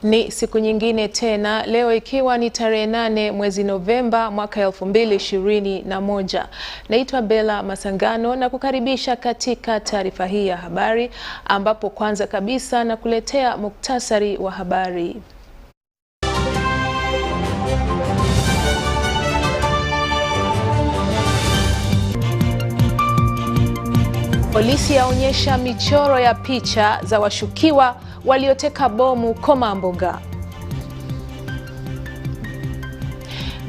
Ni siku nyingine tena leo ikiwa ni tarehe 8 mwezi Novemba mwaka 2021. Naitwa Bella Masangano na kukaribisha katika taarifa hii ya habari, ambapo kwanza kabisa na kuletea muktasari wa habari. Polisi yaonyesha michoro ya picha za washukiwa walioteka bomu Komamboga.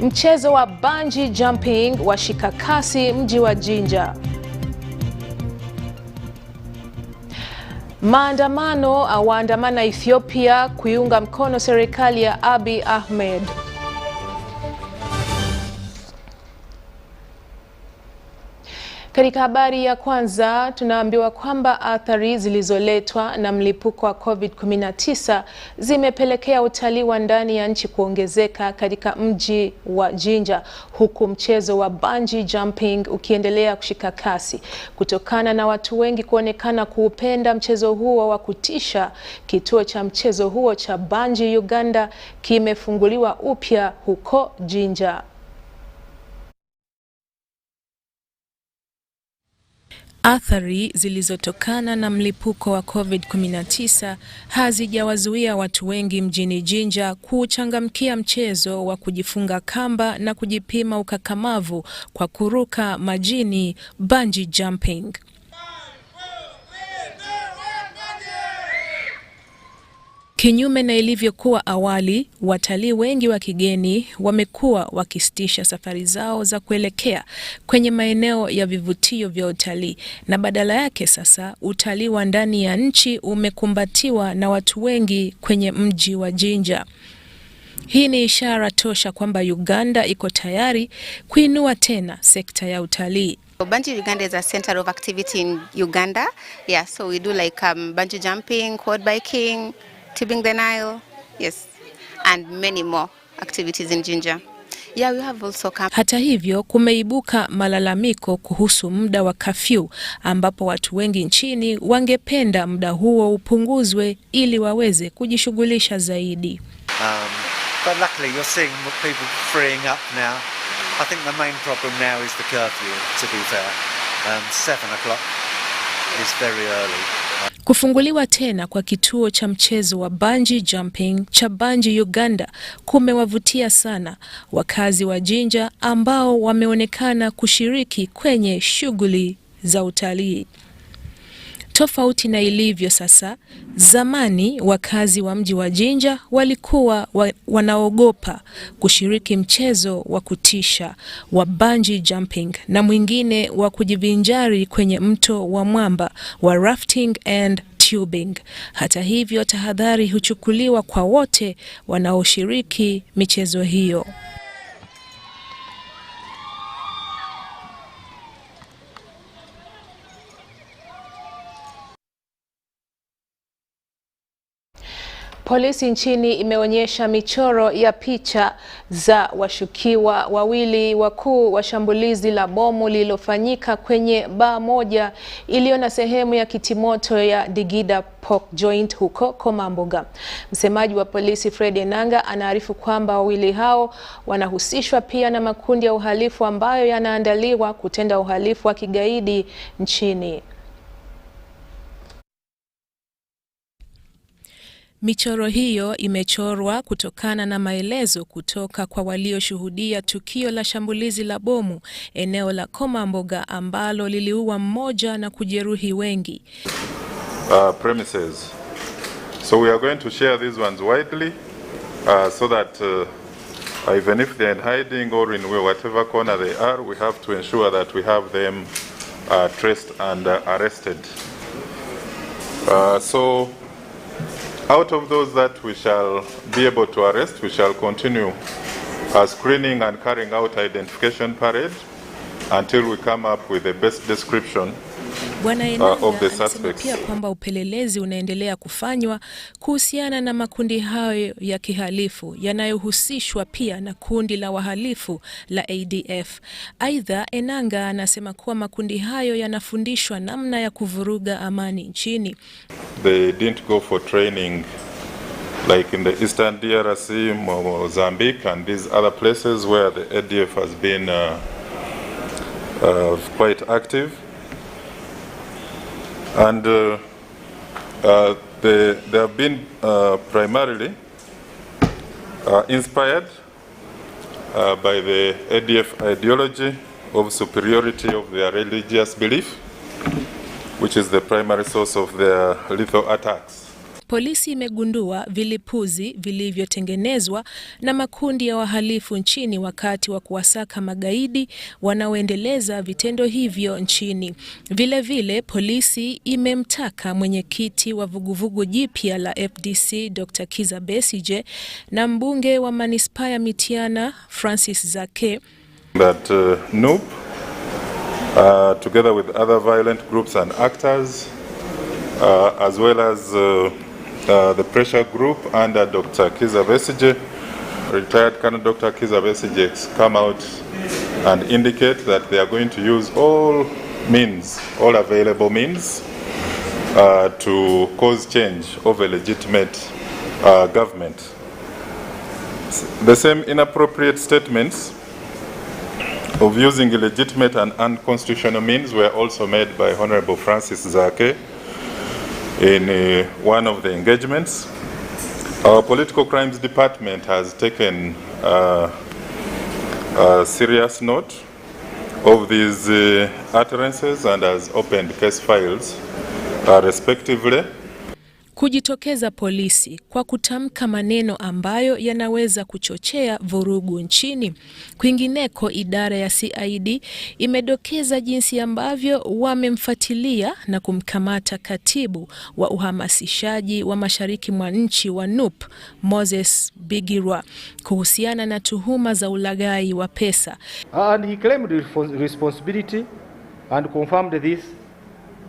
Mchezo wa bungee jumping washika kasi mji wa Jinja. Maandamano waandamana Ethiopia kuiunga mkono serikali ya Abiy Ahmed. Katika habari ya kwanza tunaambiwa kwamba athari zilizoletwa na mlipuko wa COVID-19 zimepelekea utalii wa ndani ya nchi kuongezeka katika mji wa Jinja, huku mchezo wa bungee jumping ukiendelea kushika kasi. Kutokana na watu wengi kuonekana kuupenda mchezo huo wa kutisha, kituo cha mchezo huo cha bungee Uganda kimefunguliwa upya huko Jinja. Athari zilizotokana na mlipuko wa COVID-19 hazijawazuia watu wengi mjini Jinja kuchangamkia mchezo wa kujifunga kamba na kujipima ukakamavu kwa kuruka majini, bungee jumping. Kinyume na ilivyokuwa awali, watalii wengi wa kigeni wamekuwa wakisitisha safari zao za kuelekea kwenye maeneo ya vivutio vya utalii, na badala yake sasa utalii wa ndani ya nchi umekumbatiwa na watu wengi kwenye mji wa Jinja. Hii ni ishara tosha kwamba Uganda iko tayari kuinua tena sekta ya utalii. Bungee Uganda is a center of activity in Uganda. Yeah, so we do like bungee jumping, quad biking, tipping the Nile, yes, and many more activities in Jinja. Yeah, we have also Hata hivyo kumeibuka malalamiko kuhusu muda wa curfew, ambapo watu wengi nchini wangependa muda huo upunguzwe ili waweze kujishughulisha zaidi. But luckily you're seeing people freeing up now. I think the main problem now is the curfew, to be fair. 7 o'clock is very early. Kufunguliwa tena kwa kituo cha mchezo wa bungee jumping cha bungee Uganda kumewavutia sana wakazi wa Jinja ambao wameonekana kushiriki kwenye shughuli za utalii. Tofauti na ilivyo sasa, zamani wakazi wa mji wa Jinja walikuwa wanaogopa kushiriki mchezo wa kutisha wa bungee jumping na mwingine wa kujivinjari kwenye mto wa mwamba wa rafting and tubing. Hata hivyo, tahadhari huchukuliwa kwa wote wanaoshiriki michezo hiyo. Polisi nchini imeonyesha michoro ya picha za washukiwa wawili wakuu wa shambulizi la bomu lililofanyika kwenye baa moja iliyo na sehemu ya kitimoto ya Digida Pork Joint huko Komamboga. Msemaji wa polisi Fred Enanga anaarifu kwamba wawili hao wanahusishwa pia na makundi ya uhalifu ambayo yanaandaliwa kutenda uhalifu wa kigaidi nchini. Michoro hiyo imechorwa kutokana na maelezo kutoka kwa walioshuhudia tukio la shambulizi la bomu eneo la Komamboga ambalo liliua mmoja na kujeruhi wengi. Premises. So we are going to share these ones widely so that even if they are hiding or in whatever corner they are, we have to ensure that we have them traced and arrested. So out of those that we shall be able to arrest, we shall continue screening and carrying out identification parade until we come up with the best description of the suspects. Pia kwamba upelelezi unaendelea kufanywa kuhusiana na makundi hayo ya kihalifu yanayohusishwa pia na kundi la wahalifu la ADF. Aidha, Enanga anasema kuwa makundi hayo yanafundishwa namna ya kuvuruga amani nchini. They didn't go for training like in the eastern DRC, Mozambique, and these other places where the ADF has been quite active. And they have been primarily inspired by the ADF ideology of superiority of their religious belief, which is the primary source of their lethal attacks. Polisi imegundua vilipuzi vilivyotengenezwa na makundi ya wahalifu nchini wakati wa kuwasaka magaidi wanaoendeleza vitendo hivyo nchini. Vile polisi imemtaka mwenyekiti wa vuguvugu jipya la FDC Dr. Kizza Besigye na mbunge wa manispaa ya Mityana Francis Zake that NUP together with other violent groups and actors as well as the pressure group under Dr. Kizza Besigye, retired Colonel Dr. Kizza Besigye, come out and indicate that they are going to use all means, all available means to cause change of a legitimate government. The same inappropriate statements of using illegitimate and unconstitutional means were also made by Honorable Francis Zake in one of the engagements. Our Political Crimes Department has taken a serious note of these utterances and has opened case files respectively. Kujitokeza polisi kwa kutamka maneno ambayo yanaweza kuchochea vurugu nchini. Kwingineko, idara ya CID imedokeza jinsi ambavyo wamemfuatilia na kumkamata katibu wa uhamasishaji wa mashariki mwa nchi wa NUP Moses Bigirwa kuhusiana na tuhuma za ulaghai wa pesa. And he claimed responsibility and confirmed this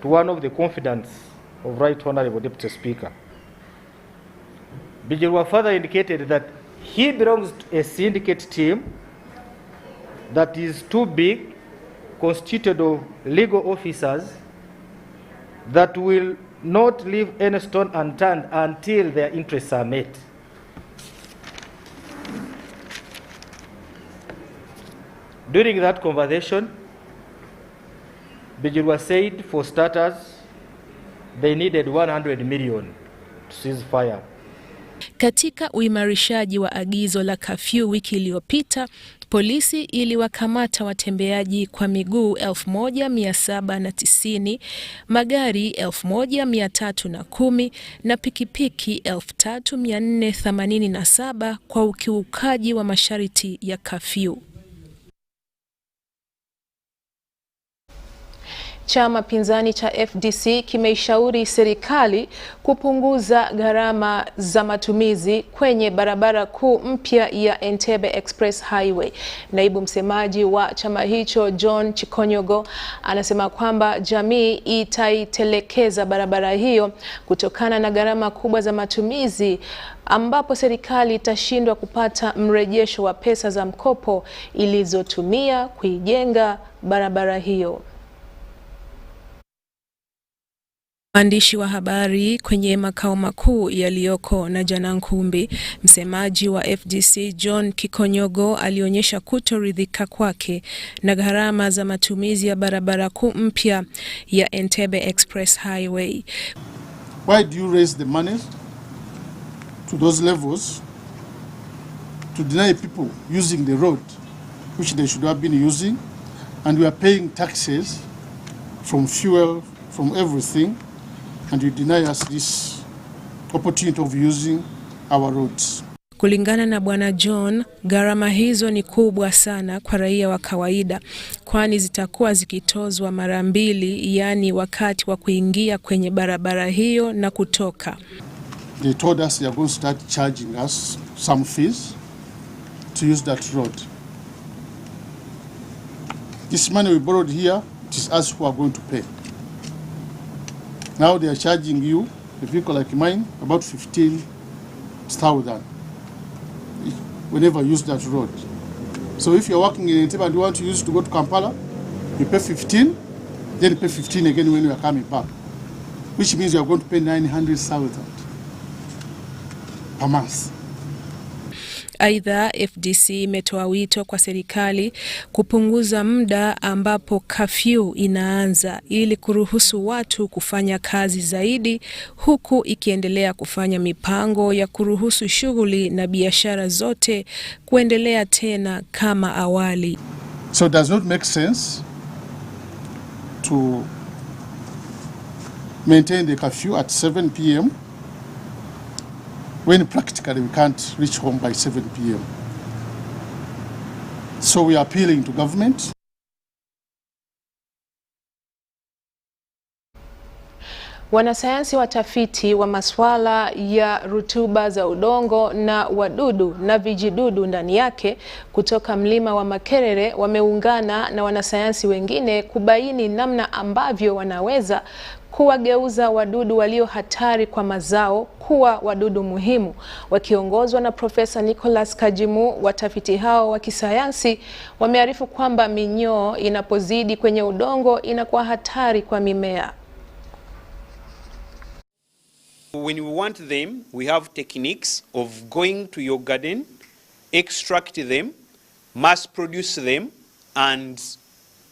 to one of the confidants of Right Honorable Deputy Speaker. Bigirwa further indicated that he belongs to a syndicate team that is too big, constituted of legal officers that will not leave any stone unturned until their interests are met. During that conversation, Bigirwa said, for starters, they needed 100 million to cease fire. Katika uimarishaji wa agizo la kafyu wiki iliyopita, polisi iliwakamata watembeaji kwa miguu 1790, magari 1310 na pikipiki 3487 kwa ukiukaji wa masharti ya kafyu. Chama pinzani cha FDC kimeishauri serikali kupunguza gharama za matumizi kwenye barabara kuu mpya ya Entebbe Express Highway. Naibu msemaji wa chama hicho John Chikonyogo anasema kwamba jamii itaitelekeza barabara hiyo kutokana na gharama kubwa za matumizi, ambapo serikali itashindwa kupata mrejesho wa pesa za mkopo ilizotumia kuijenga barabara hiyo. Waandishi wa habari kwenye makao makuu yaliyoko na Janankumbi, msemaji wa FDC John Chikonyogo alionyesha kutoridhika kwake na gharama za matumizi ya barabara kuu mpya ya Entebbe Express Highway. Why do you raise the money to those levels to deny people using the road which they should have been using, and we are paying taxes from fuel, from everything, and you deny us this opportunity of using our roads? Kulingana na Bwana John, gharama hizo ni kubwa sana kwa raia wa kawaida, kwani zitakuwa zikitozwa mara mbili, yani wakati wa kuingia kwenye barabara hiyo na kutoka. They told us they are going to start charging us some fees to use that road. This money we borrowed here, it is us who are going to pay. Now they are charging you, a vehicle like mine, about 15,000 whenever you use that road. So if you're working in Entebbe and you want to use it to go to Kampala, you pay 15, then you pay 15 again when you are coming back, which means you are going to pay 900,000 per month. Aidha, FDC imetoa wito kwa serikali kupunguza muda ambapo kafyu inaanza ili kuruhusu watu kufanya kazi zaidi, huku ikiendelea kufanya mipango ya kuruhusu shughuli na biashara zote kuendelea tena kama awali. So it does not make sense to maintain the curfew at 7 p.m. when practically we can't reach home by 7 p.m. So we are appealing to government. Wanasayansi watafiti wa masuala ya rutuba za udongo na wadudu na vijidudu ndani yake kutoka mlima wa Makerere wameungana na wanasayansi wengine kubaini namna ambavyo wanaweza kuwageuza wadudu walio hatari kwa mazao kuwa wadudu muhimu. Wakiongozwa na Profesa Nicholas Kajimu, watafiti hao wa kisayansi wamearifu kwamba minyoo inapozidi kwenye udongo inakuwa hatari kwa mimea. When we want them, we have techniques of going to your garden, extract them, mass produce them, and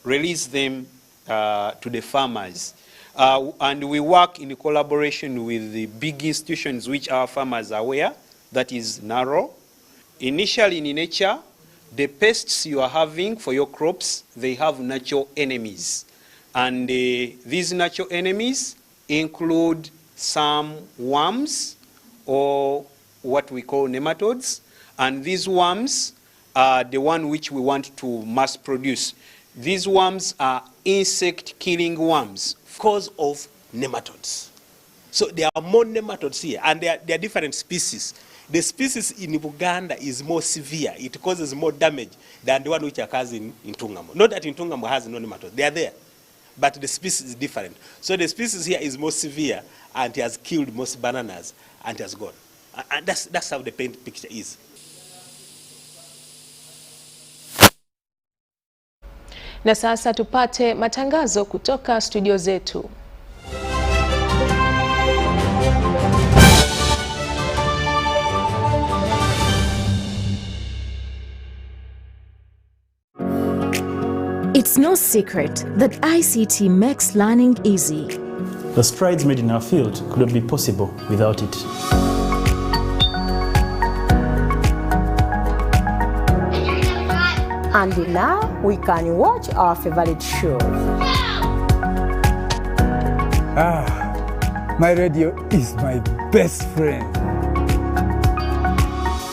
release them to the farmers. And we work in collaboration with the big institutions which our farmers are aware, that is narrow. Initially in nature, the pests you are having for your crops, they have natural enemies. And these natural enemies include some worms or what we call nematodes, and these worms are the one which we want to mass produce. These worms are insect killing worms because of nematodes. So there are more nematodes here, and there are different species. The species in Uganda is more severe. It causes more damage than the one which occurs in Ntungamo. Not that Ntungamo has no nematodes, they are there, but the species is different. So the species here is more severe, and it has killed most bananas and has gone. And that's how the paint picture is. Na sasa tupate matangazo kutoka studio zetu. It's no secret that ICT makes learning easy. The strides made in our field could not be possible without it. And now we can watch our favorite shows. My radio is my best friend.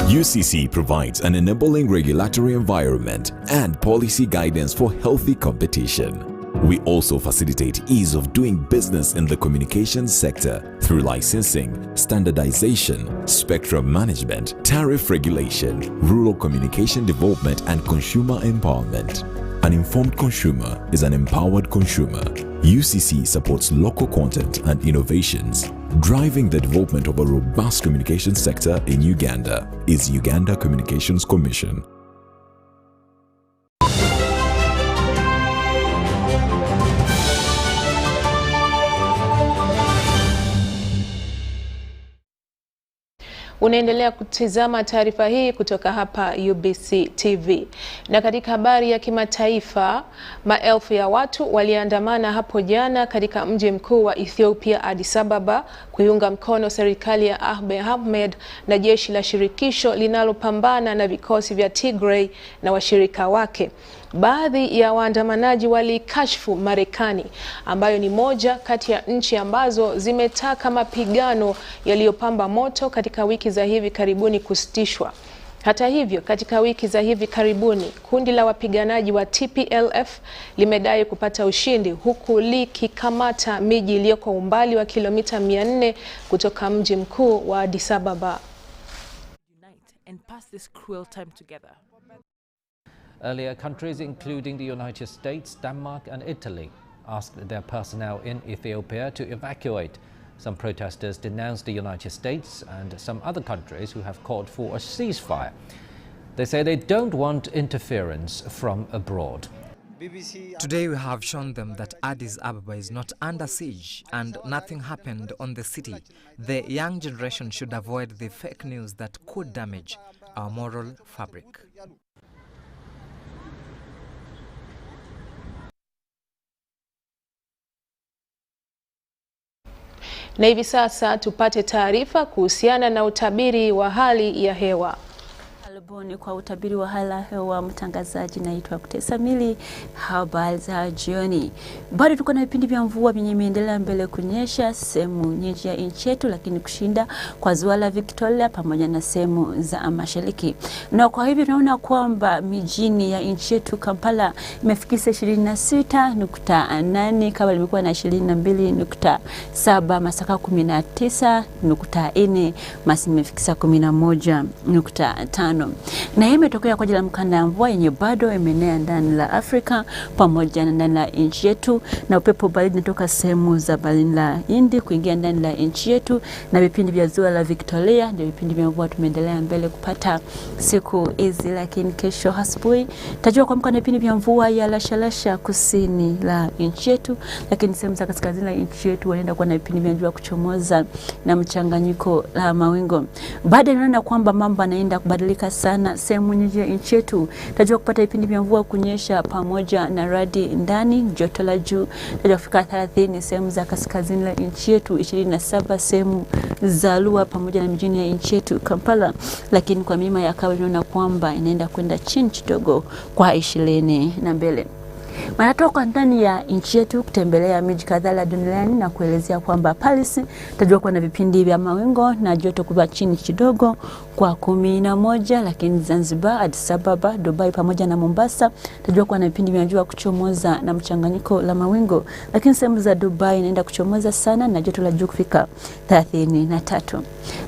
UCC provides an enabling regulatory environment and policy guidance for healthy competition. We also facilitate ease of doing business in the communications sector through licensing, standardization, spectrum management, tariff regulation, rural communication development, and consumer empowerment. An informed consumer is an empowered consumer. UCC supports local content and innovations. Driving the development of a robust communication sector in Uganda is Uganda Communications Commission. Unaendelea kutizama taarifa hii kutoka hapa UBC TV. Na katika habari ya kimataifa, maelfu ya watu waliandamana hapo jana katika mji mkuu wa Ethiopia Addis Ababa kuiunga mkono serikali ya Abiy Ahmed na jeshi la shirikisho linalopambana na vikosi vya Tigray na washirika wake. Baadhi ya waandamanaji walikashfu Marekani, ambayo ni moja kati ya nchi ambazo zimetaka mapigano yaliyopamba moto katika wiki za hivi karibuni kusitishwa. Hata hivyo, katika wiki za hivi karibuni, kundi la wapiganaji wa TPLF limedai kupata ushindi, huku likikamata miji iliyoko umbali wa kilomita 400 kutoka mji mkuu wa Addis Ababa. Earlier, countries including the United States, Denmark and Italy asked their personnel in Ethiopia to evacuate. Some protesters denounced the United States and some other countries who have called for a ceasefire. They say they don't want interference from abroad. Today we have shown them that Addis Ababa is not under siege and nothing happened on the city. The young generation should avoid the fake news that could damage our moral fabric. Na hivi sasa tupate taarifa kuhusiana na utabiri wa hali ya hewa. Karibuni kwa utabiri wa hali ya hewa. Mtangazaji naitwa Kutesa Mili. Habari za jioni. Bado tuko na vipindi vya mvua vyenye imeendelea mbele kunyesha sehemu nyingi ya nchi yetu, lakini kushinda kwa ziwa la Victoria pamoja na sehemu za mashariki. Na kwa hivyo tunaona kwamba mijini ya nchi yetu Kampala imefikisha 26.8 kama ilikuwa na 22.7, Masaka 19.4, Masisi imefikisha 11.5. Na hii imetokea kwa ajili ya mkanda ya mvua yenye bado imeenea ndani la Afrika pamoja na ndani la nchi yetu, na upepo baridi unatoka sehemu za Bahari la Hindi kuingia ndani la nchi yetu, na vipindi vya ziwa la Victoria ndio vipindi vya mvua tumeendelea mbele kupata siku hizi. Lakini kesho asubuhi tajua kwa mkanda vipindi vya mvua ya lashalasha kusini la nchi yetu, lakini sehemu za kaskazini la nchi yetu wanaenda kuwa na vipindi vya jua kuchomoza na mchanganyiko la mawingu. Baada tunaona kwamba mambo yanaenda kubadilika sana sehemu nyingi ya nchi yetu. Tajua kupata vipindi vya mvua kunyesha pamoja na radi ndani, joto la juu tajua kufika 30 sehemu za kaskazini la nchi yetu, 27 sehemu za Lua pamoja na mjini ya nchi yetu Kampala, lakini kwa milima ya kawaida tunaona kwamba inaenda kwenda chini kidogo kwa 20 na mbele. Wanatoka ndani ya nchi yetu kutembelea miji kadhaa duniani na kuelezea kwamba Paris tajua kuwa na vipindi vya mawingu na joto kuwa chini kidogo kwa 11, lakini Zanzibar, Addis Ababa, Dubai pamoja na Mombasa tajua kuwa na vipindi vya jua kuchomoza na mchanganyiko la mawingu, lakini sehemu za Dubai inaenda kuchomoza sana na joto la juu kufika 33.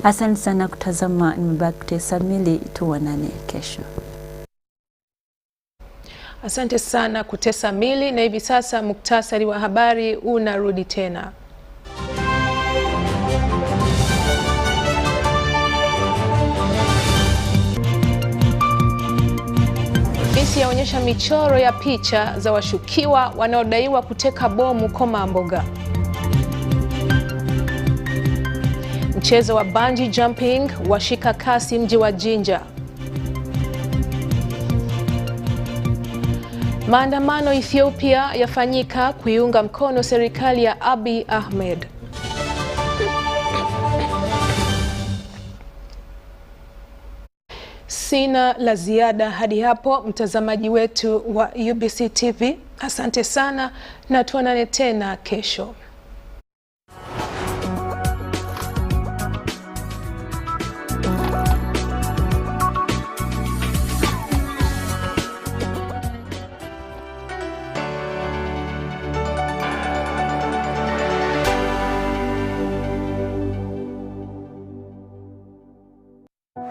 Asante sana kutazama, nimebaki Kutesa Mili, tuonane kesho. Asante sana Kutesa Mili, na hivi sasa muktasari wa habari unarudi tena. Polisi yaonyesha michoro ya picha za washukiwa wanaodaiwa kuteka bomu Komamboga. Mchezo wa bungee jumping washika kasi mji wa Jinja. Maandamano Ethiopia yafanyika kuiunga mkono serikali ya Abiy Ahmed. Sina la ziada hadi hapo, mtazamaji wetu wa UBC TV. Asante sana na tuonane tena kesho.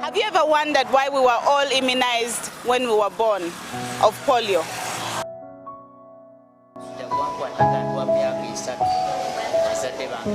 Have you ever wondered why we were all immunized when we were born of polio? Wangu wataka 3 miaka 3 wazate bangu